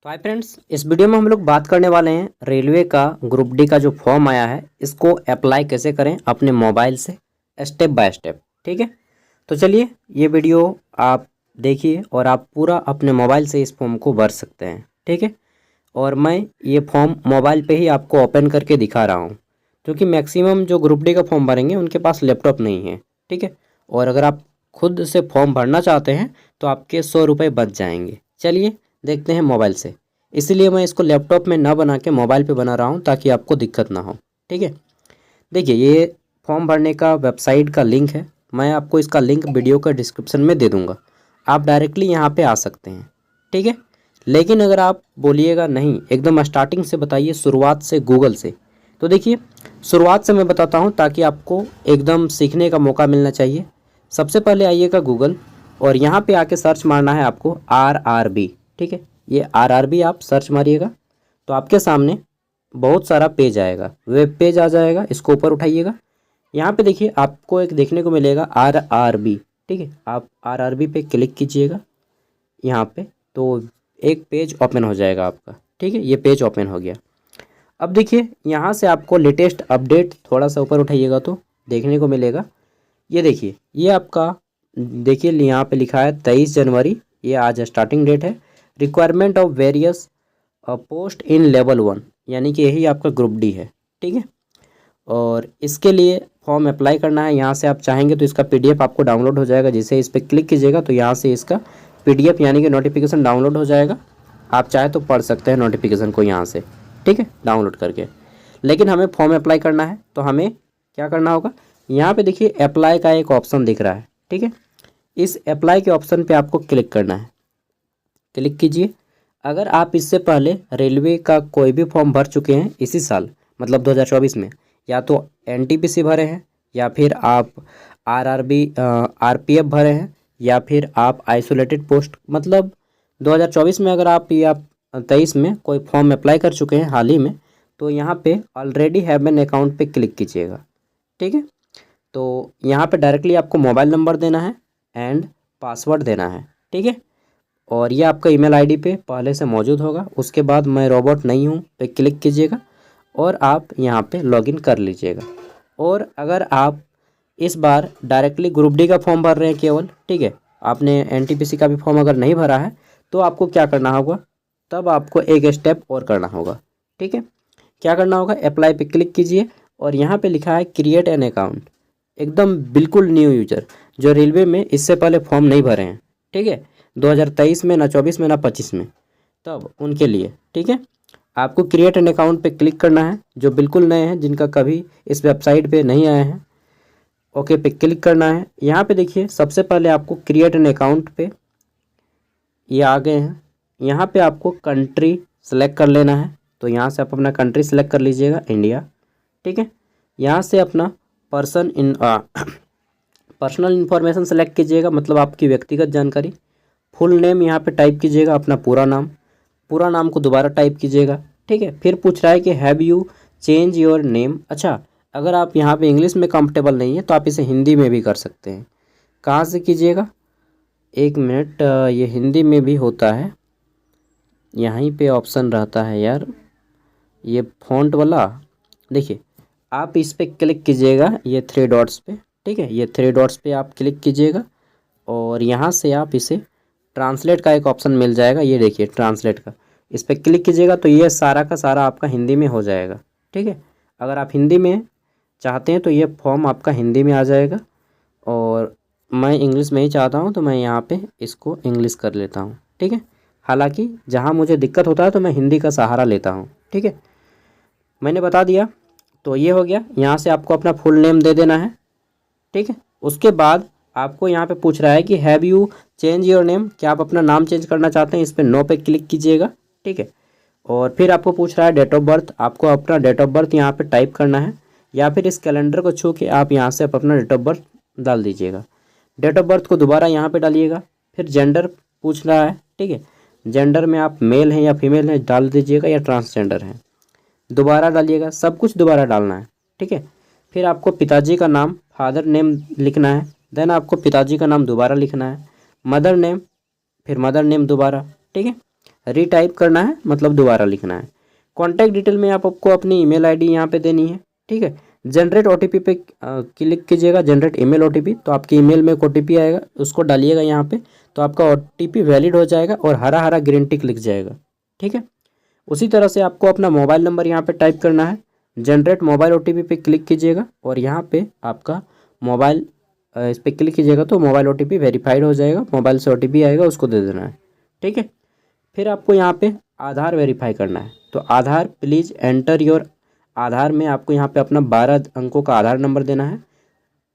तो hi friends, इस video में हम लोग बात करने वाले हैं रेलवे का ग्रुप डी का जो फॉर्म आया है इसको अप्लाई कैसे करें अपने मोबाइल से स्टेप बाय स्टेप। ठीक है, तो चलिए ये वीडियो आप देखिए और आप पूरा अपने मोबाइल से इस फॉर्म को भर सकते हैं। ठीक है, और मैं ये फॉर्म मोबाइल पे ही आपको ओपन करके दिखा रहा हूँ क्योंकि मैक्सिमम जो ग्रुप डी का फॉर्म भरेंगे उनके पास लैपटॉप नहीं है। ठीक है, और अगर आप खुद से फॉर्म भरना चाहते हैं तो आपके 100 रुपये बच जाएंगे। चलिए देखते हैं मोबाइल से। इसीलिए मैं इसको लैपटॉप में ना बना के मोबाइल पे बना रहा हूँ ताकि आपको दिक्कत ना हो। ठीक है, देखिए ये फॉर्म भरने का वेबसाइट का लिंक है। मैं आपको इसका लिंक वीडियो का डिस्क्रिप्शन में दे दूँगा, आप डायरेक्टली यहाँ पे आ सकते हैं। ठीक है, लेकिन अगर आप बोलिएगा नहीं एकदम स्टार्टिंग से बताइए शुरुआत से गूगल से, तो देखिए शुरुआत से मैं बताता हूँ ताकि आपको एकदम सीखने का मौका मिलना चाहिए। सबसे पहले आइएगा गूगल और यहाँ पे आके सर्च मारना है आपको RRB। ठीक है, ये RRB आप सर्च मारिएगा तो आपके सामने बहुत सारा पेज आएगा, वेब पेज आ जाएगा। इसको ऊपर उठाइएगा, यहाँ पे देखिए आपको एक देखने को मिलेगा RRB। ठीक है, आप RRB पे क्लिक कीजिएगा यहाँ पे तो एक पेज ओपन हो जाएगा आपका। ठीक है, ये पेज ओपन हो गया। अब देखिए यहाँ से आपको लेटेस्ट अपडेट थोड़ा सा ऊपर उठाइएगा तो देखने को मिलेगा। ये देखिए ये आपका देखिए यहाँ पे लिखा है 23 जनवरी, ये आज स्टार्टिंग डेट है। Requirement of various post in level 1, यानी कि यही आपका ग्रुप डी है। ठीक है, और इसके लिए फॉर्म अप्लाई करना है। यहाँ से आप चाहेंगे तो इसका PDF आपको डाउनलोड हो जाएगा, जिसे इस पर क्लिक कीजिएगा तो यहाँ से इसका PDF यानी कि नोटिफिकेशन डाउनलोड हो जाएगा। आप चाहे तो पढ़ सकते हैं नोटिफिकेशन को यहाँ से। ठीक है, डाउनलोड करके। लेकिन हमें फॉर्म अप्लाई करना है तो हमें क्या करना होगा, यहाँ पे देखिए अप्लाई का एक ऑप्शन दिख रहा है। ठीक है, इस अप्लाई के ऑप्शन पे आपको क्लिक करना है। क्लिक कीजिए। अगर आप इससे पहले रेलवे का कोई भी फॉर्म भर चुके हैं इसी साल, मतलब 2024 में, या तो NTPC भरे हैं या फिर आप RRB RPF भरे हैं या फिर आप आइसोलेटेड पोस्ट, मतलब 2024 में अगर आप या 23 में कोई फॉर्म अप्लाई कर चुके हैं हाल ही में, तो यहाँ पे ऑलरेडी हैव एन अकाउंट पे क्लिक कीजिएगा। ठीक है, तो यहाँ पे डायरेक्टली आपको मोबाइल नंबर देना है एंड पासवर्ड देना है। ठीक है, और ये आपका ईमेल आईडी पे पहले से मौजूद होगा। उसके बाद मैं रोबोट नहीं हूँ पे क्लिक कीजिएगा और आप यहाँ पे लॉगिन कर लीजिएगा। और अगर आप इस बार डायरेक्टली ग्रुप डी का फॉर्म भर रहे हैं केवल, ठीक है, आपने NTPC का भी फॉर्म अगर नहीं भरा है तो आपको क्या करना होगा, तब आपको एक स्टेप और करना होगा। ठीक है, क्या करना होगा, अप्लाई पे क्लिक कीजिए और यहाँ पे लिखा है क्रिएट एन अकाउंट। एकदम बिल्कुल न्यू यूजर जो रेलवे में इससे पहले फॉर्म नहीं भरे हैं, ठीक है, 2023 में, ना 24 में, ना 25 में, तब उनके लिए। ठीक है, आपको क्रिएट एन अकाउंट पे क्लिक करना है। जो बिल्कुल नए हैं, जिनका कभी इस वेबसाइट पे नहीं आए हैं, ओके पे क्लिक करना है। यहाँ पे देखिए सबसे पहले आपको क्रिएट एन अकाउंट पे ये आ गए हैं। यहाँ पे आपको कंट्री सेलेक्ट कर लेना है, तो यहाँ से आप अपना कंट्री सेलेक्ट कर लीजिएगा, इंडिया। ठीक है, यहाँ से अपना पर्सनल इन्फॉर्मेशन सेलेक्ट कीजिएगा, मतलब आपकी व्यक्तिगत जानकारी। फुल नेम यहाँ पे टाइप कीजिएगा, अपना पूरा नाम को दोबारा टाइप कीजिएगा। ठीक है, फिर पूछ रहा है कि have you change your name. अच्छा, अगर आप यहाँ पे इंग्लिश में कंफर्टेबल नहीं है तो आप इसे हिंदी में भी कर सकते हैं। कहाँ से कीजिएगा, एक मिनट, ये हिंदी में भी होता है, यहीं पे ऑप्शन रहता है यार, ये फॉन्ट वाला। देखिए आप इस पर क्लिक कीजिएगा, ये 3 डॉट्स पे। ठीक है, ये 3 डॉट्स पे आप क्लिक कीजिएगा और यहाँ से आप इसे ट्रांसलेट का एक ऑप्शन मिल जाएगा, ये देखिए ट्रांसलेट का, इस पर क्लिक कीजिएगा तो ये सारा का सारा आपका हिंदी में हो जाएगा। ठीक है, अगर आप हिंदी में चाहते हैं तो ये फॉर्म आपका हिंदी में आ जाएगा, और मैं इंग्लिश में ही चाहता हूँ तो मैं यहाँ पे इसको इंग्लिश कर लेता हूँ। ठीक है, हालांकि जहाँ मुझे दिक्कत होता है तो मैं हिंदी का सहारा लेता हूँ। ठीक है, मैंने बता दिया, तो ये हो गया। यहाँ से आपको अपना फुल नेम दे देना है। ठीक है, उसके बाद आपको यहाँ पे पूछ रहा है कि have you change your name, क्या आप अपना नाम चेंज करना चाहते हैं, इस पर नो पे क्लिक कीजिएगा। ठीक है, और फिर आपको पूछ रहा है डेट ऑफ बर्थ, आपको अपना डेट ऑफ बर्थ यहाँ पे टाइप करना है, या फिर इस कैलेंडर को छू के आप यहाँ से अपना डेट ऑफ बर्थ डाल दीजिएगा। डेट ऑफ बर्थ को दोबारा यहाँ पर डालिएगा। फिर जेंडर पूछ रहा है, ठीक है, जेंडर में आप मेल हैं या फीमेल हैं डाल दीजिएगा, या ट्रांसजेंडर हैं दोबारा डालिएगा। सब कुछ दोबारा डालना है। ठीक है, फिर आपको पिताजी का नाम, फादर नेम लिखना है, देन आपको पिताजी का नाम दोबारा लिखना है, मदर नेम, फिर मदर नेम दोबारा। ठीक है, रीटाइप करना है, मतलब दोबारा लिखना है। कॉन्टैक्ट डिटेल में आपको अपनी ईमेल आईडी यहाँ पे देनी है, ठीक है। जनरेट ओटीपी पे क्लिक कीजिएगा, जनरेट ईमेल ओटीपी। तो आपकी ईमेल में एक ओटीपी आएगा, उसको डालिएगा यहाँ पे, तो आपका ओटीपी वैलिड हो जाएगा और हरा हरा ग्रीन टिक लिख जाएगा, ठीक है। उसी तरह से आपको अपना मोबाइल नंबर यहाँ पे टाइप करना है, जनरेट मोबाइल ओटीपी पे क्लिक कीजिएगा और यहाँ पे आपका मोबाइल इस पर क्लिक कीजिएगा तो मोबाइल ओटीपी वेरीफाइड हो जाएगा, मोबाइल से ओटीपी आएगा, उसको दे देना है, ठीक है। फिर आपको यहाँ पे आधार वेरीफाई करना है, तो आधार प्लीज़ एंटर योर आधार में आपको यहाँ पे अपना 12 अंकों का आधार नंबर देना है।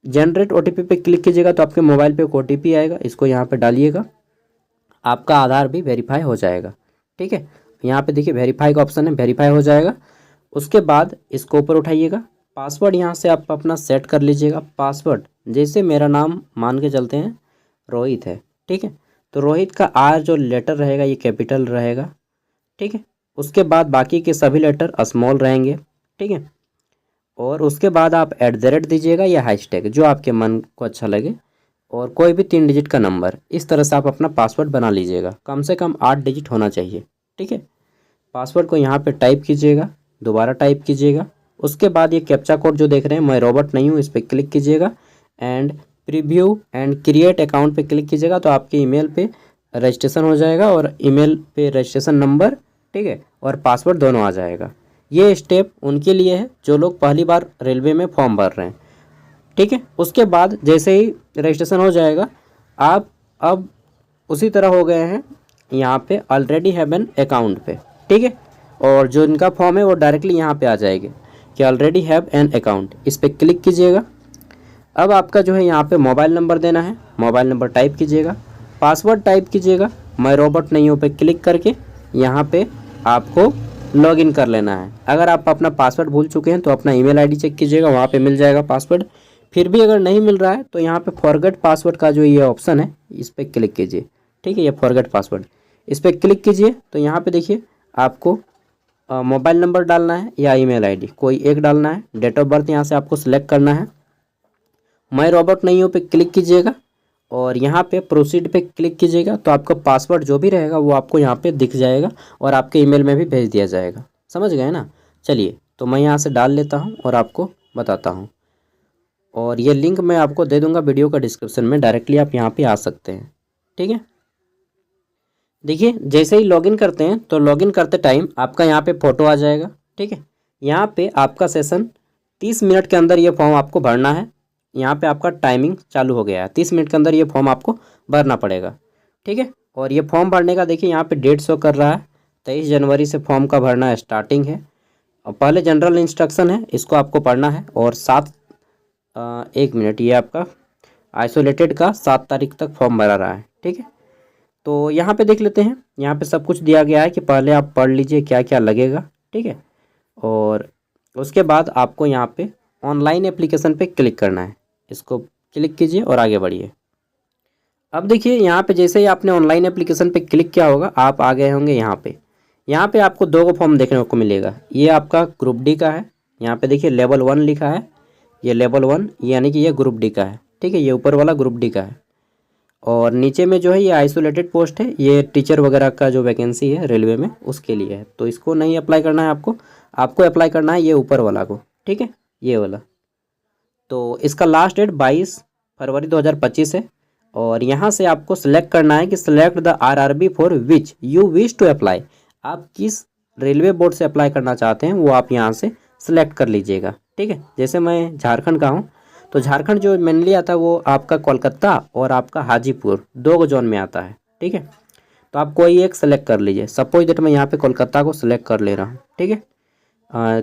जनरेट ओटीपी पे क्लिक कीजिएगा तो आपके मोबाइल पे एक ओटीपी आएगा, इसको यहाँ पे डालिएगा, आपका आधार भी वेरीफाई हो जाएगा, ठीक है। यहाँ पे देखिए वेरीफाई का ऑप्शन है, वेरीफाई हो जाएगा। उसके बाद इसको ऊपर उठाइएगा, पासवर्ड यहाँ से आप अपना सेट कर लीजिएगा। पासवर्ड जैसे मेरा नाम मान के चलते हैं रोहित है, ठीक है, तो रोहित का आर जो लेटर रहेगा ये कैपिटल रहेगा, ठीक है। उसके बाद बाकी के सभी लेटर स्मॉल रहेंगे, ठीक है। और उसके बाद आप @ दीजिएगा या हैशटैग, जो आपके मन को अच्छा लगे, और कोई भी 3 डिजिट का नंबर। इस तरह से आप अपना पासवर्ड बना लीजिएगा, कम से कम 8 डिजिट होना चाहिए, ठीक है। पासवर्ड को यहाँ पे टाइप कीजिएगा, दोबारा टाइप कीजिएगा। उसके बाद ये कैप्चा कोड जो देख रहे हैं, मैं रोबोट नहीं हूँ, इस पर क्लिक कीजिएगा and preview and create account पे क्लिक कीजिएगा, तो आपके ईमेल पे रजिस्ट्रेशन हो जाएगा और ईमेल पे रजिस्ट्रेशन नंबर, ठीक है, और पासवर्ड दोनों आ जाएगा। ये स्टेप उनके लिए है जो लोग पहली बार रेलवे में फॉर्म भर रहे हैं, ठीक है। उसके बाद जैसे ही रजिस्ट्रेशन हो जाएगा, आप अब उसी तरह हो गए हैं यहाँ पे ऑलरेडी हैव एन अकाउंट पे, ठीक है। और जो इनका फॉर्म है वो डायरेक्टली यहाँ पे आ जाएगी कि ऑलरेडी हैव एन अकाउंट, इस पर क्लिक कीजिएगा। अब आपका जो है यहाँ पे मोबाइल नंबर देना है, मोबाइल नंबर टाइप कीजिएगा, पासवर्ड टाइप कीजिएगा, मैं रोबोट नहीं हूँ पे क्लिक करके यहाँ पे आपको लॉगिन कर लेना है। अगर आप अपना पासवर्ड भूल चुके हैं तो अपना ईमेल आईडी चेक कीजिएगा, वहाँ पे मिल जाएगा पासवर्ड। फिर भी अगर नहीं मिल रहा है तो यहाँ पे फॉरगेट पासवर्ड का जो ये ऑप्शन है इस पर क्लिक कीजिए, ठीक है, ये फॉरगेट पासवर्ड, इस पर क्लिक कीजिए। तो यहाँ पे देखिए आपको मोबाइल नंबर डालना है या ईमेल आईडी, कोई एक डालना है। डेट ऑफ बर्थ यहाँ से आपको सिलेक्ट करना है, मैं रोबोट नहीं हूँ पे क्लिक कीजिएगा और यहाँ पे प्रोसीड पे क्लिक कीजिएगा, तो आपका पासवर्ड जो भी रहेगा वो आपको यहाँ पे दिख जाएगा और आपके ईमेल में भी भेज दिया जाएगा। समझ गए ना। चलिए तो मैं यहाँ से डाल लेता हूँ और आपको बताता हूँ, और ये लिंक मैं आपको दे दूँगा वीडियो का डिस्क्रिप्शन में, डायरेक्टली आप यहाँ पर आ सकते हैं, ठीक है। देखिए जैसे ही लॉगिन करते हैं तो लॉगिन करते टाइम आपका यहाँ पे फ़ोटो आ जाएगा, ठीक है। यहाँ पे आपका सेशन 30 मिनट के अंदर ये फॉर्म आपको भरना है। यहाँ पे आपका टाइमिंग चालू हो गया है, 30 मिनट के अंदर ये फॉर्म आपको भरना पड़ेगा, ठीक है। और ये फॉर्म भरने का देखिए यहाँ पे डेट शो कर रहा है, 23 जनवरी से फॉर्म का भरना स्टार्टिंग है। और पहले जनरल इंस्ट्रक्शन है, इसको आपको पढ़ना है। और 1 मिनट, ये आपका आइसोलेटेड का 7 तारीख तक फॉर्म भरा रहा है, ठीक है। तो यहाँ पे देख लेते हैं, यहाँ पे सब कुछ दिया गया है कि पहले आप पढ़ लीजिए क्या क्या लगेगा, ठीक है। और उसके बाद आपको यहाँ पे ऑनलाइन एप्लीकेशन पे क्लिक करना है, इसको क्लिक कीजिए और आगे बढ़िए। अब देखिए यहाँ पे जैसे ही आपने ऑनलाइन एप्लीकेशन पे क्लिक किया होगा, आप आ गए होंगे यहाँ पे आपको 2 फॉर्म देखने को मिलेगा। ये आपका ग्रुप डी का है, यहाँ पे देखिए लेवल 1 लिखा है, ये लेवल 1 यानी कि ये ग्रुप डी का है, ठीक है, ये ऊपर वाला ग्रुप डी का है। और नीचे में जो है ये आइसोलेटेड पोस्ट है, ये टीचर वगैरह का जो वैकेंसी है रेलवे में उसके लिए है, तो इसको नहीं अप्लाई करना है आपको अप्लाई करना है ये ऊपर वाला को, ठीक है, ये वाला। तो इसका लास्ट डेट 22 फरवरी 2025 है। और यहाँ से आपको सिलेक्ट करना है कि select the RRB for which you wish to apply, आप किस रेलवे बोर्ड से अप्लाई करना चाहते हैं वो आप यहाँ से सिलेक्ट कर लीजिएगा, ठीक है। जैसे मैं झारखंड का हूँ, तो झारखंड जो मेनली आता है वो आपका कोलकाता और आपका हाजीपुर 2 जोन में आता है, ठीक है। तो आप कोई एक सेलेक्ट कर लीजिए, सपोज दैट मैं यहाँ पे कोलकाता को सिलेक्ट कर ले रहा हूँ, ठीक है।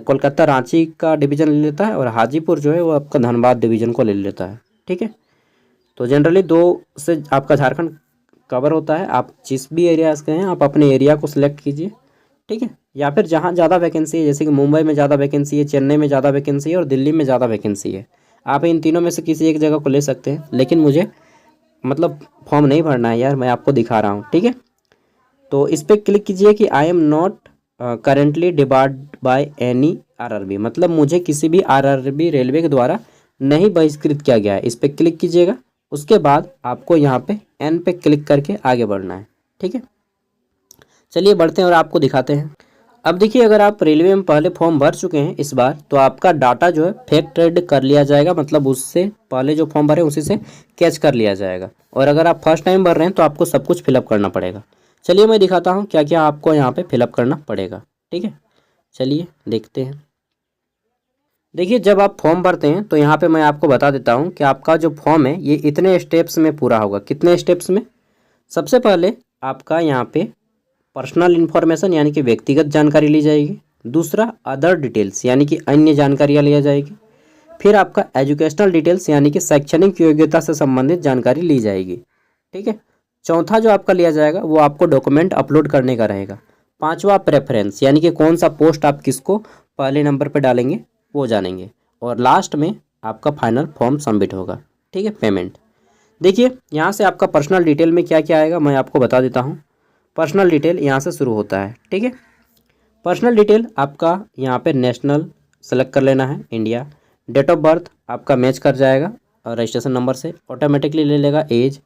कोलकाता रांची का डिवीज़न ले लेता है और हाजीपुर जो है वो आपका धनबाद डिवीज़न को ले लेता है, ठीक है। तो जनरली 2 से आपका झारखंड कवर होता है। आप जिस भी एरियाज़ के हैं आप अपने एरिया को सिलेक्ट कीजिए, ठीक है। या फिर जहाँ ज़्यादा वैकेंसी है, जैसे कि मुंबई में ज़्यादा वैकेंसी है, चेन्नई में ज़्यादा वैकेंसी है और दिल्ली में ज़्यादा वैकेंसी है, आप इन तीनों में से किसी एक जगह को ले सकते हैं। लेकिन मुझे मतलब फॉर्म नहीं भरना है यार, मैं आपको दिखा रहा हूँ, ठीक है। तो इस पर क्लिक कीजिए कि आई am not currently debarred by any RRB, मतलब मुझे किसी भी RRB रेलवे के द्वारा नहीं बहिष्कृत किया गया है, इस पर क्लिक कीजिएगा। उसके बाद आपको यहाँ पे N पे क्लिक करके आगे बढ़ना है, ठीक है। चलिए बढ़ते हैं और आपको दिखाते हैं। अब देखिए, अगर आप रेलवे में पहले फॉर्म भर चुके हैं इस बार, तो आपका डाटा जो है फेक ट्रेड कर लिया जाएगा, मतलब उससे पहले जो फॉर्म भरे उसी से कैच कर लिया जाएगा। और अगर आप फर्स्ट टाइम भर रहे हैं तो आपको सब कुछ फिलअप करना पड़ेगा। चलिए मैं दिखाता हूँ क्या क्या आपको यहाँ पे फिलअप करना पड़ेगा। ठीक है, चलिए देखते हैं। देखिए, जब आप फॉर्म भरते हैं तो यहाँ पे मैं आपको बता देता हूँ कि आपका जो फॉर्म है ये इतने स्टेप्स में पूरा होगा। कितने स्टेप्स में? सबसे पहले आपका यहाँ पे पर्सनल इन्फॉर्मेशन यानी कि व्यक्तिगत जानकारी ली जाएगी। दूसरा अदर डिटेल्स यानी कि अन्य जानकारियाँ लिया जाएगी। फिर आपका एजुकेशनल डिटेल्स यानी कि शैक्षणिक योग्यता से संबंधित जानकारी ली जाएगी। ठीक है। चौथा जो आपका लिया जाएगा वो आपको डॉक्यूमेंट अपलोड करने का रहेगा। पांचवा प्रेफरेंस यानी कि कौन सा पोस्ट आप किसको पहले नंबर पर डालेंगे वो जानेंगे। और लास्ट में आपका फाइनल फॉर्म सबमिट होगा। ठीक है, पेमेंट। देखिए, यहाँ से आपका पर्सनल डिटेल में क्या क्या आएगा मैं आपको बता देता हूँ। पर्सनल डिटेल यहाँ से शुरू होता है। ठीक है, पर्सनल डिटेल आपका यहाँ पे नेशनल सेलेक्ट कर लेना है, इंडिया। डेट ऑफ बर्थ आपका मैच कर जाएगा और रजिस्ट्रेशन नंबर से ऑटोमेटिकली ले लेगा एज।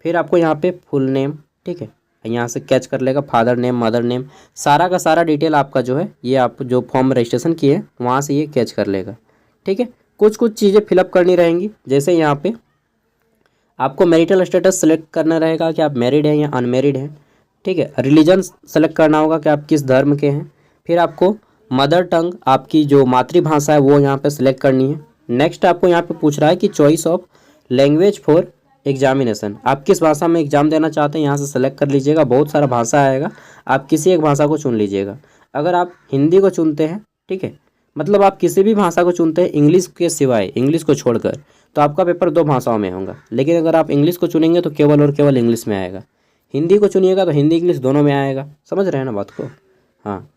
फिर आपको यहाँ पे फुल नेम, ठीक है, यहाँ से कैच कर लेगा फादर नेम, मदर नेम, सारा का सारा डिटेल आपका जो है ये आप जो फॉर्म रजिस्ट्रेशन किए वहाँ से ये कैच कर लेगा। ठीक है, कुछ कुछ चीज़ें फिलअप करनी रहेंगी, जैसे यहाँ पे आपको मैरिटल स्टेटस सेलेक्ट करना रहेगा कि आप मैरिड हैं या अनमेरिड हैं। ठीक है, रिलीजन सेलेक्ट करना होगा कि आप किस धर्म के हैं। फिर आपको मदर टंग आपकी जो मातृभाषा है वो यहाँ पे सिलेक्ट करनी है। नेक्स्ट आपको यहाँ पे पूछ रहा है कि choice of language for examination, आप किस भाषा में एग्जाम देना चाहते हैं यहाँ से सेलेक्ट कर लीजिएगा। बहुत सारा भाषा आएगा, आप किसी एक भाषा को चुन लीजिएगा। अगर आप हिंदी को चुनते हैं, ठीक है, मतलब आप किसी भी भाषा को चुनते हैं इंग्लिश के सिवाय, इंग्लिश को छोड़कर, तो आपका पेपर 2 भाषाओं में होगा। लेकिन अगर आप इंग्लिश को चुनेंगे तो केवल और केवल इंग्लिश में आएगा। हिंदी को चुनिएगा तो हिंदी इंग्लिश दोनों में आएगा। समझ रहे हैं ना बात को? हाँ।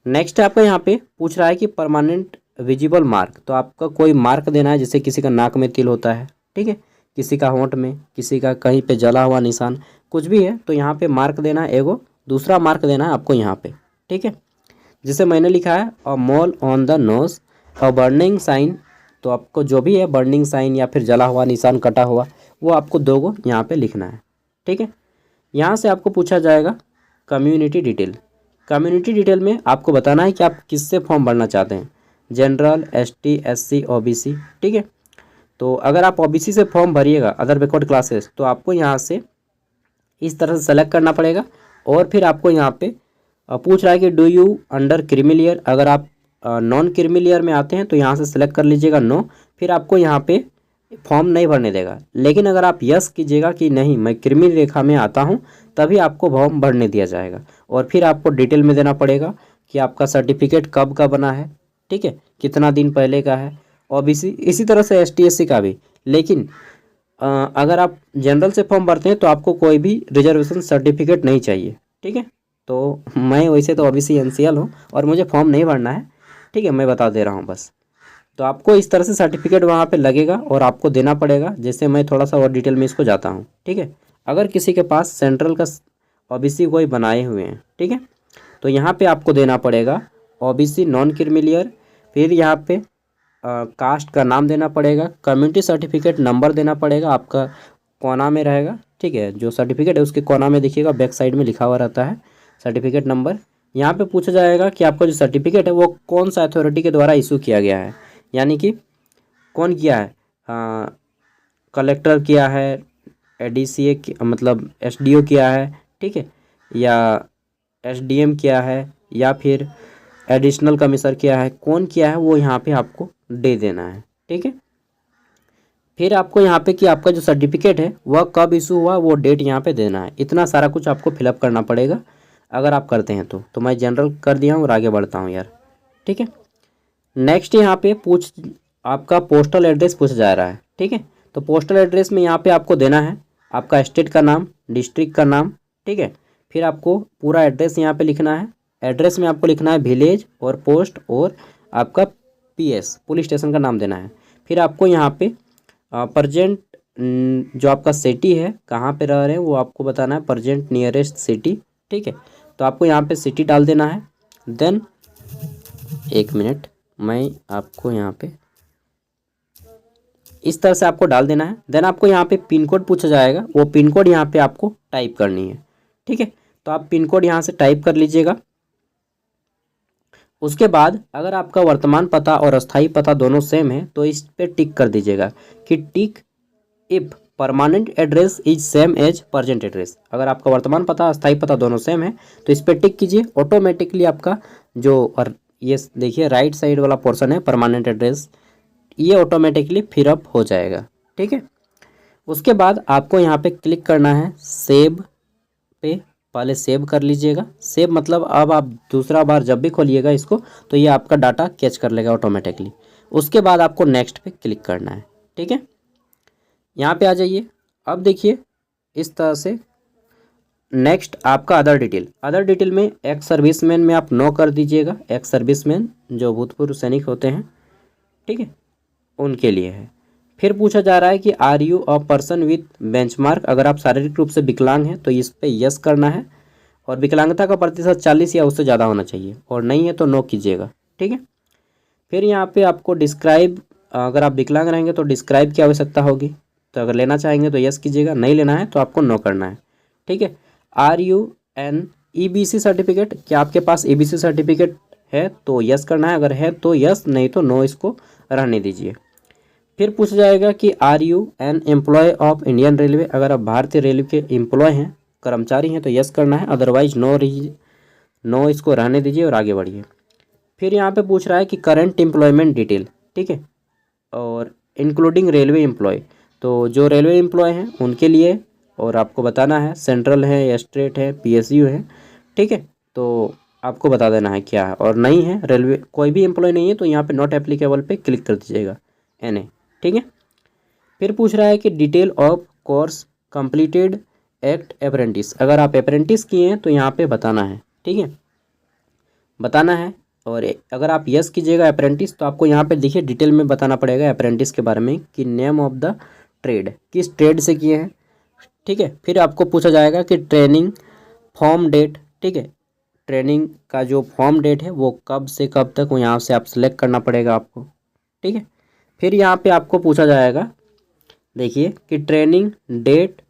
नेक्स्ट आपका यहाँ पे पूछ रहा है कि परमानेंट विजिबल मार्क, तो आपका कोई मार्क देना है, जैसे किसी का नाक में तिल होता है, ठीक है, किसी का होंठ में, किसी का कहीं पे जला हुआ निशान, कुछ भी है तो यहाँ पे मार्क देना है एगो। दूसरा मार्क देना है आपको यहाँ पे। ठीक है, जैसे मैंने लिखा है a mole on the nose a burning sign, तो आपको जो भी है बर्निंग साइन या फिर जला हुआ निशान, कटा हुआ, वो आपको 2 गो यहाँ पे लिखना है। ठीक है, यहाँ से आपको पूछा जाएगा कम्युनिटी डिटेल। कम्युनिटी डिटेल में आपको बताना है कि आप किससे फॉर्म भरना चाहते हैं, जनरल, एसटी, एससी, ओबीसी। ठीक है, तो अगर आप ओबीसी से फॉर्म भरिएगा, अदर बैकवर्ड क्लासेस, तो आपको यहाँ से इस तरह से सेलेक्ट करना पड़ेगा। और फिर आपको यहाँ पे पूछ रहा है कि डू यू अंडर क्रीमी, अगर आप नॉन क्रीमी में आते हैं तो यहाँ से सिलेक्ट कर लीजिएगा नो। फिर आपको यहाँ पे फॉर्म नहीं भरने देगा। लेकिन अगर आप यस कीजिएगा कि नहीं मैं क्रीमी रेखा में आता हूँ, तभी आपको फॉर्म भरने दिया जाएगा। और फिर आपको डिटेल में देना पड़ेगा कि आपका सर्टिफिकेट कब का बना है, ठीक है, कितना दिन पहले का है। ओबीसी इसी तरह से एसटी एससी का भी। लेकिन अगर आप जनरल से फॉर्म भरते हैं तो आपको कोई भी रिजर्वेशन सर्टिफिकेट नहीं चाहिए। ठीक है, तो मैं वैसे तो ओबीसी एनसीएल हूँ और मुझे फॉर्म नहीं भरना है। ठीक है, मैं बता दे रहा हूँ बस। तो आपको इस तरह से सर्टिफिकेट वहाँ पे लगेगा और आपको देना पड़ेगा। जैसे मैं थोड़ा सा और डिटेल में इसको जाता हूँ। ठीक है, अगर किसी के पास सेंट्रल का ओबीसी कोई बनाए हुए हैं, ठीक है, तो यहाँ पे आपको देना पड़ेगा ओबीसी नॉन क्रीमिलियर। फिर यहाँ पे कास्ट का नाम देना पड़ेगा, कम्युनिटी सर्टिफिकेट नंबर देना पड़ेगा, आपका कोना में रहेगा। ठीक है, जो सर्टिफिकेट है उसके कोना में देखिएगा, बैक साइड में लिखा हुआ रहता है सर्टिफिकेट नंबर। यहाँ पे पूछा जाएगा कि आपका जो सर्टिफिकेट है वो कौन सा अथॉरिटी के द्वारा इशू किया गया है, यानी कि कौन किया है, कलेक्टर किया है, एडीसीए मतलब एसडीओ किया है, ठीक है, या एसडीएम किया है, या फिर एडिशनल कमिश्नर किया है, कौन किया है वो यहाँ पे आपको दे देना है। ठीक है, फिर आपको यहाँ पे कि आपका जो सर्टिफिकेट है वह कब इशू हुआ वो डेट यहाँ पे देना है। इतना सारा कुछ आपको फिलअप करना पड़ेगा अगर आप करते हैं तो मैं जनरल कर दिया हूँ और आगे बढ़ता हूँ यार। ठीक है, नेक्स्ट यहाँ पे आपका पोस्टल एड्रेस पूछा जा रहा है। ठीक है, तो पोस्टल एड्रेस में यहाँ पे आपको देना है आपका स्टेट का नाम, डिस्ट्रिक्ट का नाम। ठीक है, फिर आपको पूरा एड्रेस यहाँ पे लिखना है। एड्रेस में आपको लिखना है विलेज और पोस्ट और आपका पीएस पुलिस स्टेशन का नाम देना है। फिर आपको यहाँ पे प्रजेंट जो आपका सिटी है कहाँ पे रह रहे हैं वो आपको बताना है, प्रजेंट नियरेस्ट सिटी। ठीक है, तो आपको यहाँ पे सिटी डाल देना है। देन 1 मिनट, मैं आपको यहाँ पे इस तरह से आपको डाल देना है। देन आपको यहाँ पे पिन कोड पूछा जाएगा, वो पिन कोड यहाँ पे आपको टाइप करनी है। ठीक है, तो आप पिन कोड यहाँ से टाइप कर लीजिएगा। उसके बाद अगर आपका वर्तमान पता और अस्थायी पता दोनों सेम है तो इस पे टिक कर दीजिएगा कि tick if permanent address is same as present address. अगर आपका वर्तमान पता अस्थायी पता दोनों सेम है तो इस पर टिक कीजिए। ऑटोमेटिकली आपका जो और ये देखिए राइट साइड वाला पोर्शन है परमानेंट एड्रेस, ये ऑटोमेटिकली फिलअप हो जाएगा। ठीक है, उसके बाद आपको यहाँ पे क्लिक करना है सेव पे, पहले सेव कर लीजिएगा। सेव मतलब अब आप दूसरा बार जब भी खोलिएगा इसको तो ये आपका डाटा कैच कर लेगा ऑटोमेटिकली। उसके बाद आपको नेक्स्ट पे क्लिक करना है। ठीक है, यहाँ पे आ जाइए। अब देखिए इस तरह से नेक्स्ट आपका अदर डिटेल में एक्स सर्विसमैन में आप नो कर दीजिएगा। एक्स सर्विसमैन जो भूतपूर्व सैनिक होते हैं, ठीक है, उनके लिए है। फिर पूछा जा रहा है कि are you a person with benchmark. अगर आप शारीरिक रूप से विकलांग हैं तो इस पे यस करना है और विकलांगता का प्रतिशत 40 या उससे ज़्यादा होना चाहिए, और नहीं है तो नो कीजिएगा। ठीक है, फिर यहाँ पे आपको डिस्क्राइब, अगर आप विकलांग रहेंगे तो डिस्क्राइब की आवश्यकता होगी, तो अगर लेना चाहेंगे तो यस कीजिएगा, नहीं लेना है तो आपको नो करना है। ठीक है, are you an EBC certificate, क्या आपके पास ईबीसी सर्टिफिकेट है तो यस करना है, अगर है तो यस, नहीं तो नो इसको रहने दीजिए। फिर पूछा जाएगा कि are you an employee of Indian railway. अगर आप भारतीय रेलवे के एम्प्लॉय हैं, कर्मचारी हैं तो यस करना है, अदरवाइज नो रहिए, नो इसको रहने दीजिए और आगे बढ़िए। फिर यहाँ पे पूछ रहा है कि करंट एम्प्लॉयमेंट डिटेल, ठीक है, और इंक्लूडिंग रेलवे एम्प्लॉय, तो जो रेलवे एम्प्लॉय हैं उनके लिए, और आपको बताना है सेंट्रल है, स्टेट है, पीएसयू है। ठीक है, तो आपको बता देना है क्या है, और नहीं है रेलवे कोई भी एम्प्लॉय नहीं है तो यहाँ पे नॉट एप्लीकेबल पे क्लिक कर दीजिएगा, NA। ठीक है, फिर पूछ रहा है कि detail of course completed act apprentice. अगर आप अप्रेंटिस किए हैं तो यहाँ पे बताना है। ठीक है, बताना है, और अगर आप यस कीजिएगा अप्रेंटिस तो आपको यहाँ पे देखिए डिटेल में बताना पड़ेगा अप्रेंटिस के बारे में कि नेम ऑफ द ट्रेड, किस ट्रेड से किए हैं। ठीक है, फिर आपको पूछा जाएगा कि ट्रेनिंग फॉर्म डेट। ठीक है, ट्रेनिंग का जो फॉर्म डेट है वो कब से कब तक, वो यहाँ से आप सेलेक्ट करना पड़ेगा आपको। ठीक है, फिर यहाँ पे आपको पूछा जाएगा, देखिए कि ट्रेनिंग डेट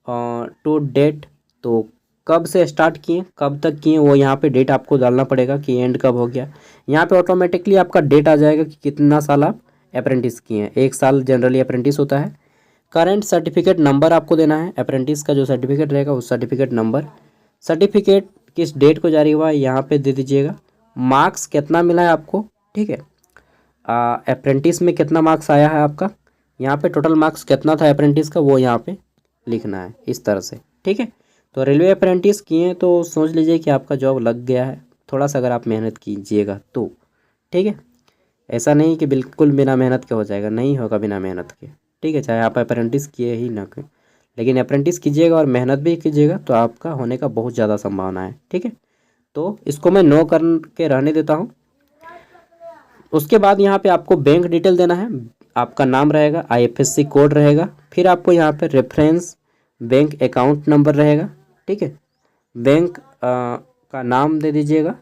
टू डेट, तो कब से स्टार्ट किए कब तक किए, वो यहाँ पे डेट आपको डालना पड़ेगा कि एंड कब हो गया। यहाँ पे ऑटोमेटिकली आपका डेट आ जाएगा कि कितना साल आप अप्रेंटिस किए हैं। 1 साल जनरली अप्रेंटिस होता है। करंट सर्टिफिकेट नंबर आपको देना है, अप्रेंटिस का जो सर्टिफिकेट रहेगा उस सर्टिफिकेट नंबर। सर्टिफिकेट किस डेट को जारी हुआ है यहाँ पे दे दीजिएगा। मार्क्स कितना मिला है आपको, ठीक है, अप्रेंटिस में कितना मार्क्स आया है आपका, यहाँ पे टोटल मार्क्स कितना था अप्रेंटिस का वो यहाँ पे लिखना है इस तरह से। ठीक है, तो रेलवे अप्रेंटिस किए हैं तो सोच लीजिए कि आपका जॉब लग गया है, थोड़ा सा अगर आप मेहनत कीजिएगा तो। ठीक है, ऐसा नहीं कि बिल्कुल बिना मेहनत के हो जाएगा, नहीं होगा बिना मेहनत के। ठीक है, चाहे आप अप्रेंटिस किए ही ना करें, लेकिन अप्रेंटिस कीजिएगा और मेहनत भी कीजिएगा तो आपका होने का बहुत ज़्यादा संभावना है। ठीक है, तो इसको मैं नो करके रहने देता हूँ। उसके बाद यहाँ पे आपको बैंक डिटेल देना है, आपका नाम रहेगा, IFSC कोड रहेगा, फिर आपको यहाँ पे रेफरेंस बैंक अकाउंट नंबर रहेगा। ठीक है, बैंक का नाम दे दीजिएगा,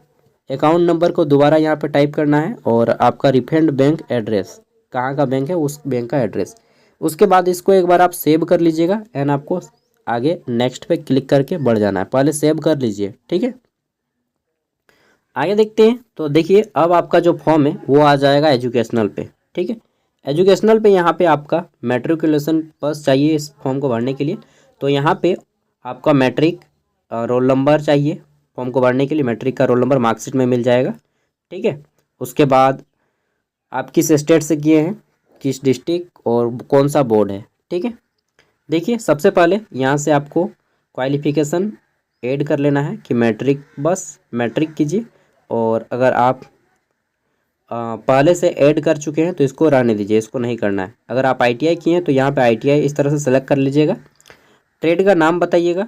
अकाउंट नंबर को दोबारा यहाँ पे टाइप करना है, और आपका रिफंड बैंक एड्रेस, कहाँ का बैंक है उस बैंक का एड्रेस। उसके बाद इसको एक बार आप सेव कर लीजिएगा एंड आपको आगे नेक्स्ट पे क्लिक करके बढ़ जाना है। पहले सेव कर लीजिए। ठीक है, आगे देखते हैं। तो देखिए अब आपका जो फॉर्म है वो आ जाएगा एजुकेशनल पे। ठीक है, एजुकेशनल पे यहाँ पे आपका मैट्रिकुलेशन पास चाहिए इस फॉर्म को भरने के लिए, तो यहाँ पे आपका मैट्रिक रोल नंबर चाहिए फॉर्म को भरने के लिए। मैट्रिक का रोल नंबर मार्कशीट में मिल जाएगा। ठीक है, उसके बाद आप किस स्टेट से किए हैं, किस डिस्ट्रिक्ट और कौन सा बोर्ड है। ठीक है, देखिए सबसे पहले यहाँ से आपको क्वालिफिकेशन ऐड कर लेना है कि मैट्रिक, बस मैट्रिक कीजिए, और अगर आप पहले से ऐड कर चुके हैं तो इसको रहने दीजिए, इसको नहीं करना है। अगर आप ITI किए हैं तो यहाँ पे ITI इस तरह से सेलेक्ट कर लीजिएगा। ट्रेड का नाम बताइएगा।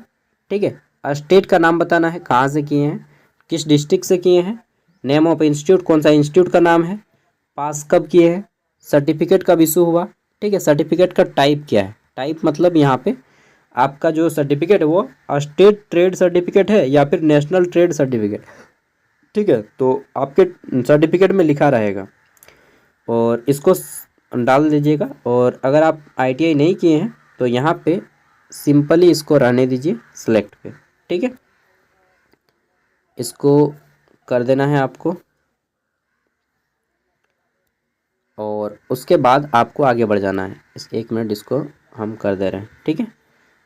ठीक है, स्टेट का नाम बताना है, कहाँ से किए हैं, किस डिस्ट्रिक्ट से किए हैं, नेम ऑफ इंस्टीट्यूट, कौन सा इंस्टीट्यूट का नाम है, पास कब किए हैं, सर्टिफिकेट कब इशू हुआ। ठीक है, सर्टिफिकेट का टाइप क्या है, टाइप मतलब यहाँ पे आपका जो सर्टिफिकेट है वो स्टेट ट्रेड सर्टिफिकेट है या फिर नेशनल ट्रेड सर्टिफिकेट। ठीक है, तो आपके सर्टिफिकेट में लिखा रहेगा और इसको डाल दीजिएगा। और अगर आप ITI नहीं किए हैं तो यहाँ पे सिंपली इसको रहने दीजिए सिलेक्ट पे। ठीक है, इसको कर देना है आपको, और उसके बाद आपको आगे बढ़ जाना है। इस 1 मिनट इसको हम कर दे रहे हैं, ठीक है।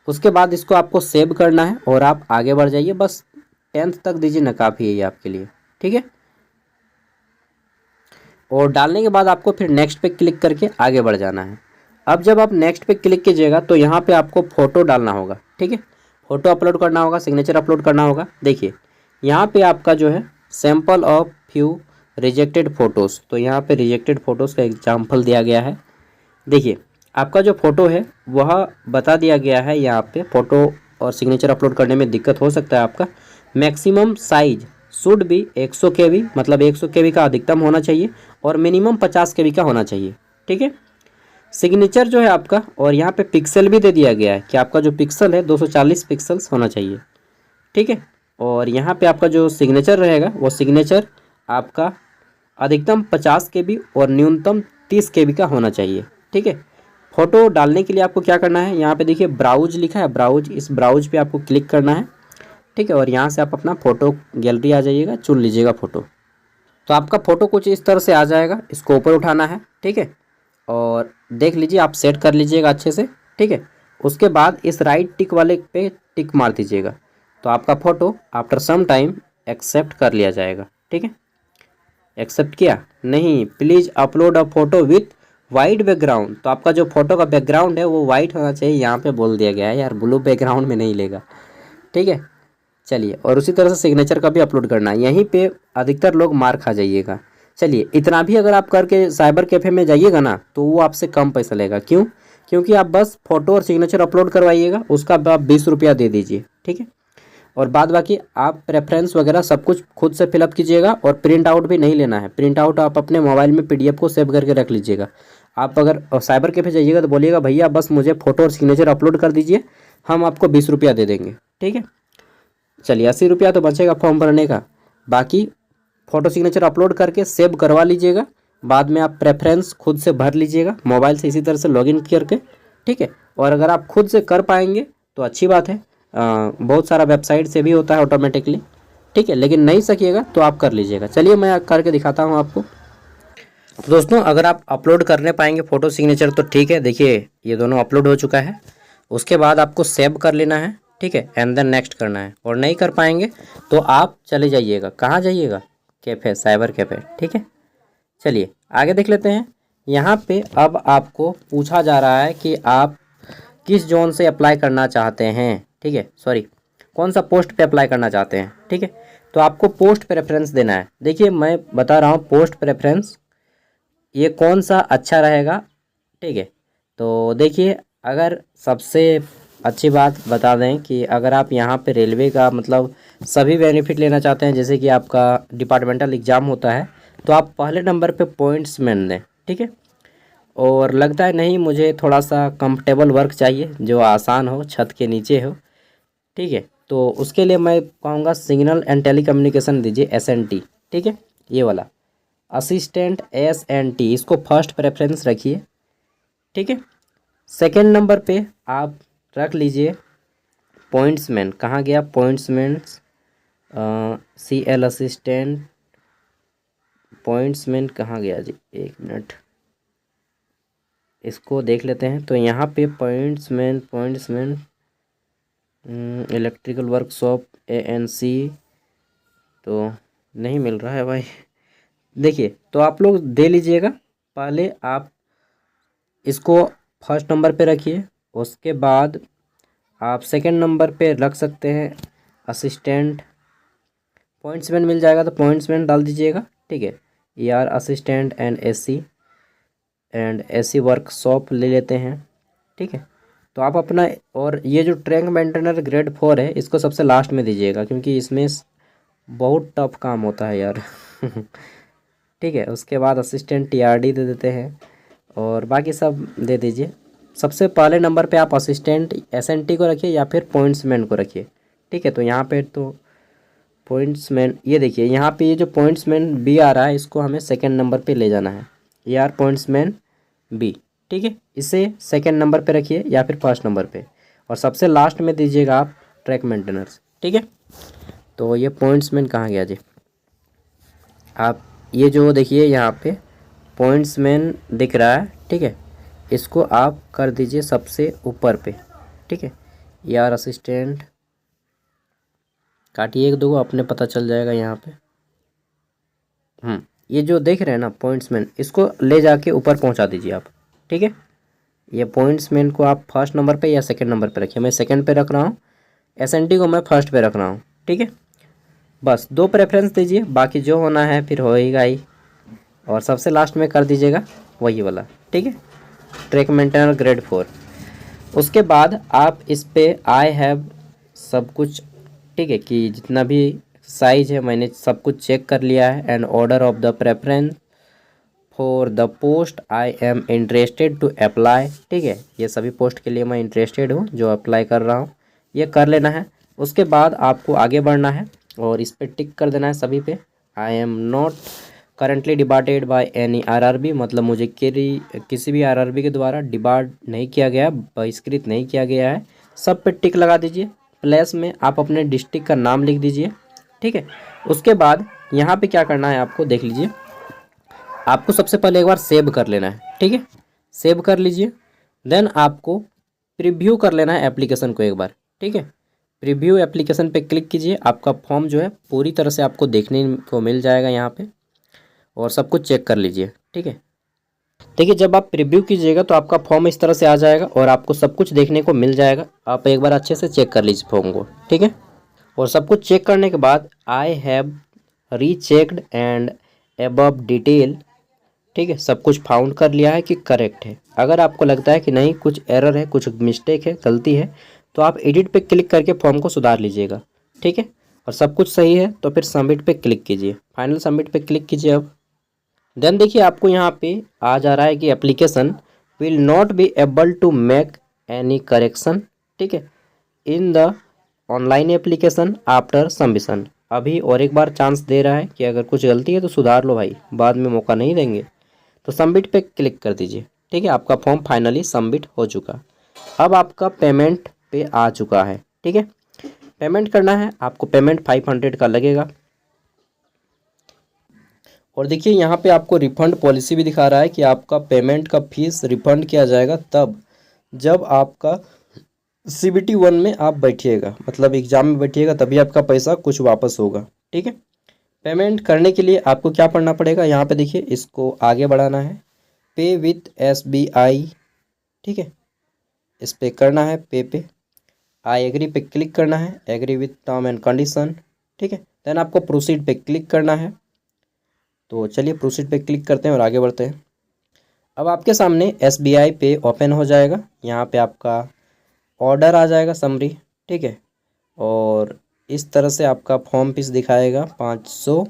उसके बाद इसको आपको सेव करना है और आप आगे बढ़ जाइए। बस 10th तक दीजिए ना, काफ़ी है ये आपके लिए, ठीक है। और डालने के बाद आपको फिर नेक्स्ट पे क्लिक करके आगे बढ़ जाना है। अब जब आप नेक्स्ट पे क्लिक कीजिएगा तो यहाँ पे आपको फ़ोटो डालना होगा, ठीक है। फ़ोटो अपलोड करना होगा, सिग्नेचर अपलोड करना होगा। देखिए यहाँ पे आपका जो है sample of few rejected photos, तो यहाँ पे रिजेक्टेड फ़ोटोज़ का एग्जाम्पल दिया गया है। देखिए आपका जो फ़ोटो है वह बता दिया गया है यहाँ पे। फ़ोटो और सिग्नेचर अपलोड करने में दिक्कत हो सकता है आपका। Maximum size should be 100 KB, मतलब 100 KB का अधिकतम होना चाहिए और मिनिमम 50 KB का होना चाहिए, ठीक है। सिग्नेचर जो है आपका, और यहाँ पे पिक्सल भी दे दिया गया है कि आपका जो पिक्सल है 240 पिक्सल्स होना चाहिए, ठीक है। और यहाँ पे आपका जो सिग्नेचर रहेगा वो सिग्नेचर आपका अधिकतम 50 KB और न्यूनतम 30 KB का होना चाहिए, ठीक है। फ़ोटो डालने के लिए आपको क्या करना है, यहाँ पे देखिए ब्राउज लिखा है, ब्राउज, इस ब्राउज पे आपको क्लिक करना है, ठीक है। और यहाँ से आप अपना फ़ोटो गैलरी आ जाइएगा, चुन लीजिएगा फ़ोटो। तो आपका फ़ोटो कुछ इस तरह से आ जाएगा। इसको ऊपर उठाना है, ठीक है। और देख लीजिए आप सेट कर लीजिएगा अच्छे से, ठीक है। उसके बाद इस राइट टिक वाले पे टिक मार दीजिएगा, तो आपका photo after some time accept कर लिया जाएगा, ठीक है। एक्सेप्ट किया नहीं, please upload a photo with white background, तो आपका जो फ़ोटो का बैकग्राउंड है वो वाइट होना चाहिए। यहाँ पे बोल दिया गया है यार, ब्लू बैकग्राउंड में नहीं लेगा, ठीक है। चलिए, और उसी तरह से सिग्नेचर का भी अपलोड करना है। यहीं पे अधिकतर लोग मार खा जाइएगा। चलिए, इतना भी अगर आप करके साइबर कैफ़े में जाइएगा ना तो वो आपसे कम पैसा लेगा। क्यों? क्योंकि आप बस फ़ोटो और सिग्नेचर अपलोड करवाइएगा, उसका आप 20 रुपया दे दीजिए, ठीक है। और बाद बाकी आप प्रेफरेंस वगैरह सब कुछ खुद से फिलअप कीजिएगा, और प्रिंट आउट भी नहीं लेना है। प्रिंट आउट आप अपने मोबाइल में PDF को सेव करके रख लीजिएगा। आप अगर साइबर कैफ़े जाइएगा तो बोलिएगा भैया बस मुझे फ़ोटो और सिग्नेचर अपलोड कर दीजिए, हम आपको 20 रुपया दे देंगे, ठीक है। चलिए, 80 रुपया तो बचेगा फॉर्म भरने का। बाकी फ़ोटो सिग्नेचर अपलोड करके सेव करवा लीजिएगा। बाद में आप प्रेफरेंस खुद से भर लीजिएगा मोबाइल से, इसी तरह से लॉगिन करके, ठीक है। और अगर आप खुद से कर पाएंगे तो अच्छी बात है। बहुत सारा वेबसाइट से भी होता है ऑटोमेटिकली, ठीक है। लेकिन नहीं सकिएगा तो आप कर लीजिएगा। चलिए मैं करके दिखाता हूँ आपको। तो दोस्तों, अगर आप अपलोड करने पाएंगे फ़ोटो सिग्नेचर तो ठीक है। देखिए ये दोनों अपलोड हो चुका है। उसके बाद आपको सेव कर लेना है, ठीक है, एंड देन नेक्स्ट करना है। और नहीं कर पाएंगे तो आप चले जाइएगा, कहाँ जाइएगा, कैफ़े, साइबर कैफ़े, ठीक है। चलिए आगे देख लेते हैं। यहाँ पे अब आपको पूछा जा रहा है कि आप किस जोन से अप्लाई करना चाहते हैं, ठीक है, सॉरी, कौन सा पोस्ट पे अप्लाई करना चाहते हैं, ठीक है। तो आपको पोस्ट प्रेफरेंस देना है। देखिए मैं बता रहा हूँ पोस्ट प्रेफरेंस ये कौन सा अच्छा रहेगा, ठीक है। तो देखिए, अगर सबसे अच्छी बात बता दें कि अगर आप यहाँ पे रेलवे का मतलब सभी बेनिफिट लेना चाहते हैं, जैसे कि आपका डिपार्टमेंटल एग्ज़ाम होता है, तो आप पहले नंबर पे पॉइंट्स में दें, ठीक है। और लगता है नहीं, मुझे थोड़ा सा कंफर्टेबल वर्क चाहिए जो आसान हो, छत के नीचे हो, ठीक है। तो उसके लिए मैं कहूँगा सिग्नल एंड टेलीकम्युनिकेशन दीजिए, SNT, ठीक है, ये वाला असिस्टेंट SNT, इसको फर्स्ट प्रेफरेंस रखिए, ठीक है। सेकंड नंबर पे आप रख लीजिए पॉइंट्समैन। कहाँ गया पॉइंट्समैन, CL असिस्टेंट, पॉइंट्समैन कहाँ गया जी, 1 मिनट, इसको देख लेते हैं। तो यहाँ पे पॉइंट्समैन इलेक्ट्रिकल वर्कशॉप ANC, तो नहीं मिल रहा है भाई। देखिए तो आप लोग दे लीजिएगा। पहले आप इसको फर्स्ट नंबर पे रखिए, उसके बाद आप सेकंड नंबर पे रख सकते हैं असिस्टेंट। पॉइंट्समैन मिल जाएगा तो पॉइंट्समैन डाल दीजिएगा, ठीक है। ER assistant and AC workshop ले लेते हैं, ठीक है। तो आप अपना, और ये जो ट्रैक मेंटेनर ग्रेड 4 है इसको सबसे लास्ट में दीजिएगा, क्योंकि इसमें बहुत टफ काम होता है यार ठीक है। उसके बाद असिस्टेंट TRD दे देते हैं, और बाकी सब दे दीजिए। सबसे पहले नंबर पे आप असिस्टेंट SNT को रखिए या फिर पॉइंट्समैन को रखिए, ठीक है। तो यहाँ पे तो पॉइंट्समैन, ये देखिए यहाँ पे ये जो पॉइंट्समैन B आ रहा है इसको हमें सेकंड नंबर पे ले जाना है, ER पॉइंट्समैन B, ठीक है। इसे सेकंड नंबर पे रखिए या फिर फर्स्ट नंबर पे, और सबसे लास्ट में दीजिएगा आप ट्रैक मेंटेनेंस, ठीक है। तो ये पॉइंट्समैन कहाँ गया जी, आप ये जो देखिए यहाँ पे पॉइंट्समैन दिख रहा है, ठीक है, इसको आप कर दीजिए सबसे ऊपर पे, ठीक है। यार असिस्टेंट काटिए एक दो, अपने पता चल जाएगा यहाँ पे। ये जो देख रहे हैं ना पॉइंट्समैन, इसको ले जाके ऊपर पहुँचा दीजिए आप, ठीक है। ये पॉइंट्समैन को आप फर्स्ट नंबर पे या सेकंड नंबर पे रखिए, मैं सेकंड पे रख रहा हूँ, एसएनटी को मैं फर्स्ट पे रख रहा हूँ, ठीक है। बस 2 प्रेफरेंस दीजिए, बाकी जो होना है फिर होएगा ही, और सबसे लास्ट में कर दीजिएगा वही वाला, ठीक है, ट्रैक मेंटेनर ग्रेड 4। उसके बाद आप इस पे आई हैव सब कुछ, ठीक है, कि जितना भी साइज है मैंने सब कुछ चेक कर लिया है, and order of the preference for the post I am interested to apply, ठीक है, ये सभी पोस्ट के लिए मैं इंटरेस्टेड हूँ जो अप्लाई कर रहा हूँ, ये कर लेना है। उसके बाद आपको आगे बढ़ना है और इस पर टिक कर देना है सभी पे। I am not currently debarred by any RRB, मतलब मुझे किसी भी आरआरबी के द्वारा डिबार्ट नहीं किया गया, बहिष्कृत नहीं किया गया है, सब पे टिक लगा दीजिए। प्लेस में आप अपने डिस्ट्रिक्ट का नाम लिख दीजिए, ठीक है। उसके बाद यहाँ पे क्या करना है आपको देख लीजिए, आपको सबसे पहले एक बार सेव कर लेना है, ठीक है, सेव कर लीजिए। देन आपको प्रीव्यू कर लेना है एप्लीकेशन को एक बार, ठीक है। प्रीव्यू एप्लीकेशन पे क्लिक कीजिए, आपका फॉर्म जो है पूरी तरह से आपको देखने को मिल जाएगा यहाँ पे, और सब कुछ चेक कर लीजिए, ठीक है। देखिए जब आप प्रीव्यू कीजिएगा तो आपका फॉर्म इस तरह से आ जाएगा और आपको सब कुछ देखने को मिल जाएगा। आप एक बार अच्छे से चेक कर लीजिए फॉर्म को, ठीक है। और सब कुछ चेक करने के बाद I have rechecked and above detail, ठीक है, सब कुछ फाउंड कर लिया है कि करेक्ट है। अगर आपको लगता है कि नहीं कुछ एरर है, कुछ मिस्टेक है, गलती है, तो आप एडिट पे क्लिक करके फॉर्म को सुधार लीजिएगा, ठीक है। और सब कुछ सही है तो फिर सबमिट पे क्लिक कीजिए, फाइनल सबमिट पे क्लिक कीजिए अब। देन देखिए आपको यहाँ पे आ जा रहा है कि application will not be able to make any correction, ठीक है, in the online application after submission. अभी और एक बार चांस दे रहा है कि अगर कुछ गलती है तो सुधार लो भाई, बाद में मौका नहीं देंगे। तो सबमिट पे क्लिक कर दीजिए, ठीक है, आपका फॉर्म फाइनली सबमिट हो चुका। अब आपका पेमेंट पे आ चुका है, ठीक है। पेमेंट करना है आपको, पेमेंट 500 का लगेगा। और देखिए यहाँ पे आपको रिफंड पॉलिसी भी दिखा रहा है कि आपका पेमेंट का फीस रिफंड किया जाएगा तब जब आपका CBT 1 में आप बैठिएगा, मतलब एग्ज़ाम में बैठिएगा, तभी आपका पैसा कुछ वापस होगा, ठीक है। पेमेंट करने के लिए आपको क्या पढ़ना पड़ेगा, यहाँ पे देखिए इसको आगे बढ़ाना है, पे विथ SBI, ठीक है, इस पर करना है पे आई एग्री पे क्लिक करना है, agree with term and condition, ठीक है। देन आपको प्रोसीड पे क्लिक करना है। तो चलिए प्रोसीड पे क्लिक करते हैं और आगे बढ़ते हैं। अब आपके सामने SBI पे ओपन हो जाएगा, यहाँ पे आपका ऑर्डर आ जाएगा समरी, ठीक है, और इस तरह से आपका फॉर्म फीस दिखाएगा 500,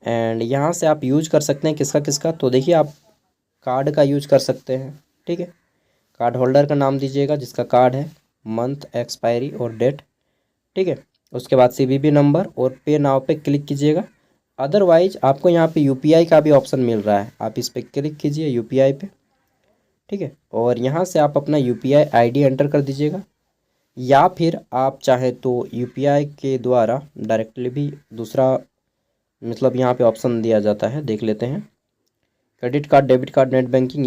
एंड यहाँ से आप यूज कर सकते हैं किसका किसका, तो देखिए आप कार्ड का यूज कर सकते हैं, ठीक है। कार्ड होल्डर का नाम दीजिएगा जिसका कार्ड है, मंथ, एक्सपायरी और डेट, ठीक है। उसके बाद CVV नंबर और पे नाउ पे क्लिक कीजिएगा। अदरवाइज आपको यहाँ पे UPI का भी ऑप्शन मिल रहा है, आप इस पर क्लिक कीजिए UPI पे, ठीक है, और यहाँ से आप अपना UPI ID एंटर कर दीजिएगा, या फिर आप चाहे तो UPI के द्वारा डायरेक्टली भी दूसरा, मतलब यहाँ पे ऑप्शन दिया जाता है, देख लेते हैं। Credit card, debit card, net banking,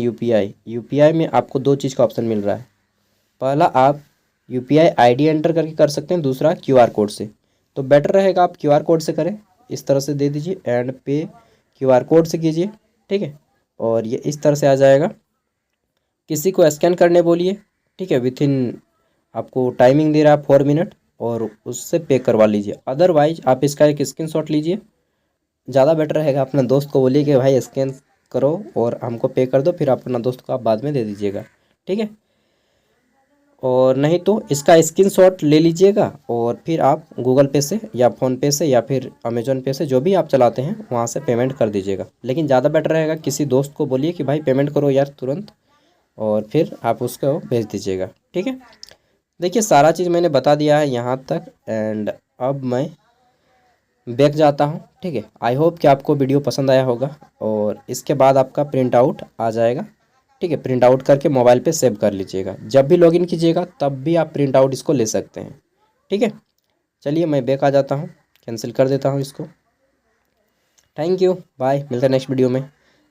UPI में आपको 2 चीज़ का ऑप्शन मिल रहा है। पहला आप UPI ID एंटर करके कर सकते हैं, दूसरा QR कोड से। तो बेटर रहेगा आप QR कोड से करें, इस तरह से दे दीजिए एंड पे QR कोड से कीजिए, ठीक है। और ये इस तरह से आ जाएगा, किसी को स्कैन करने बोलिए, ठीक है, विथिन आपको टाइमिंग दे रहा है 4 मिनट, और उससे पे करवा लीजिए। अदरवाइज आप इसका एक स्क्रीनशॉट लीजिए, ज़्यादा बेटर रहेगा। अपना दोस्त को बोलिए कि भाई स्कैन करो और हमको पे कर दो, फिर अपना दोस्त को आप बाद में दे दीजिएगा, ठीक है। और नहीं तो इसका स्क्रीनशॉट ले लीजिएगा और फिर आप गूगल पे से या फ़ोनपे से या फिर अमेजोन पे से, जो भी आप चलाते हैं वहाँ से पेमेंट कर दीजिएगा। लेकिन ज़्यादा बेटर रहेगा किसी दोस्त को बोलिए कि भाई पेमेंट करो यार तुरंत, और फिर आप उसको भेज दीजिएगा, ठीक है। देखिए सारा चीज़ मैंने बता दिया है यहाँ तक, एंड अब मैं बैक जाता हूँ, ठीक है। आई होप कि आपको वीडियो पसंद आया होगा, और इसके बाद आपका प्रिंट आउट आ जाएगा, ठीक है। प्रिंट आउट करके मोबाइल पे सेव कर लीजिएगा, जब भी लॉगिन कीजिएगा तब भी आप प्रिंट आउट इसको ले सकते हैं, ठीक है। चलिए मैं बैक आ जाता हूँ। कैंसिल कर देता हूँ इसको। थैंक यू, बाय, मिलते हैं नेक्स्ट वीडियो में।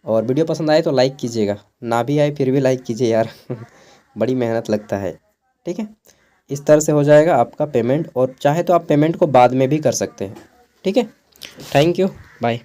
और वीडियो पसंद आए तो लाइक कीजिएगा, ना भी आए फिर भी लाइक कीजिए यार बड़ी मेहनत लगता है। ठीक है, इस तरह से हो जाएगा आपका पेमेंट, और चाहे तो आप पेमेंट को बाद में भी कर सकते हैं। ठीक है, थैंक यू, बाय।